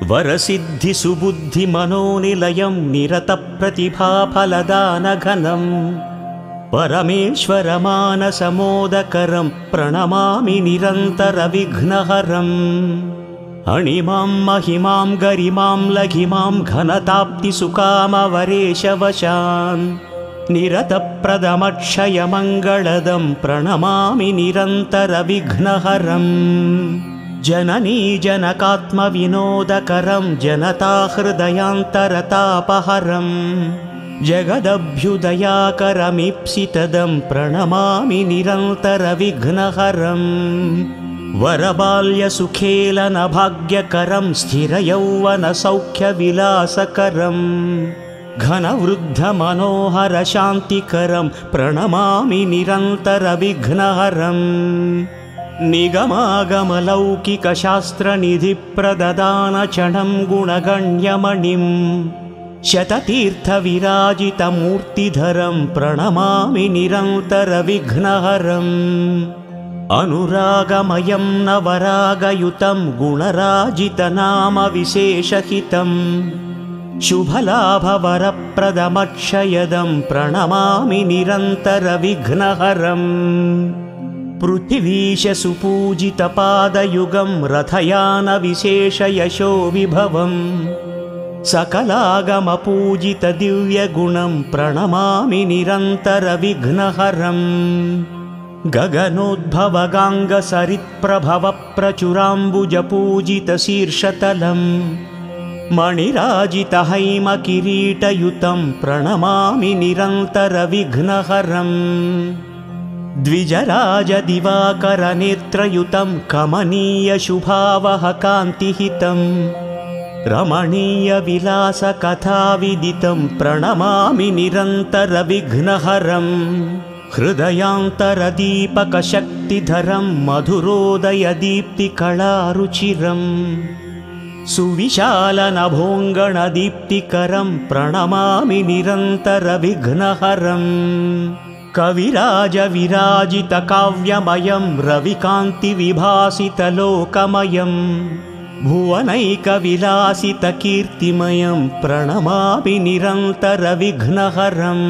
वरसिद्धिसुबुद्धिमनोनिलयं निरतप्रतिभाफलदानघनं परमेश्वरमानसमोदकरं प्रणमामि निरन्तरविघ्नहरम् अणिमां महिमां गरिमां लघिमां घनताप्तिसुकामवरेशवशान् निरतप्रदमक्षयमङ्गलदं प्रणमामि निरन्तरविघ्नहरम् जननी जनकात्मविनोदकरं जनताहृदयान्तरतापहरं जगदभ्युदयाकरमीप्सितदं प्रणमामि निरन्तरविघ्नहरम् वरबाल्यसुखेलनभाग्यकरं स्थिरयौवनसौख्यविलासकरं घनवृद्धमनोहरशान्तिकरं प्रणमामि निरन्तरविघ्नहरम् निगमागमलौकिकशास्त्रनिधिप्रददानचणं गुणगण्यमणिं शततीर्थविराजितमूर्तिधरं प्रणमामि निरन्तरविघ्नहरम् अनुरागमयं नवरागयुतं गुणराजितनामविशेषहितं शुभलाभवरप्रदमक्षयदं प्रणमामि निरन्तरविघ्नहरम् पृथिवीशसुपूजितपादयुगं रथयानविशेषयशो विभवम् सकलागमपूजितदिव्यगुणं प्रणमामि निरन्तरविघ्नहरम् गगनोद्भवगाङ्गसरित्प्रभवप्रचुराम्बुजपूजितशीर्षतलं मणिराजितहैमकिरीटयुतं प्रणमामि निरन्तरविघ्नहरम् द्विजराजदिवाकरनेत्रयुतं कमनीयशुभावहकान्तिहितं रमणीयविलासकथाविदितं प्रणमामि निरन्तरविघ्नहरम् हृदयान्तरदीपकशक्तिधरं मधुरोदयदीप्तिकलारुचिरम् सुविशालनभोङ्गणदीप्तिकरं प्रणमामि निरन्तरविघ्नहरम् कविराजविराजितकाव्यमयं रविकान्तिविभासितलोकमयं भुवनैकविलासितकीर्तिमयं प्रणमामि निरन्तरविघ्नहरम्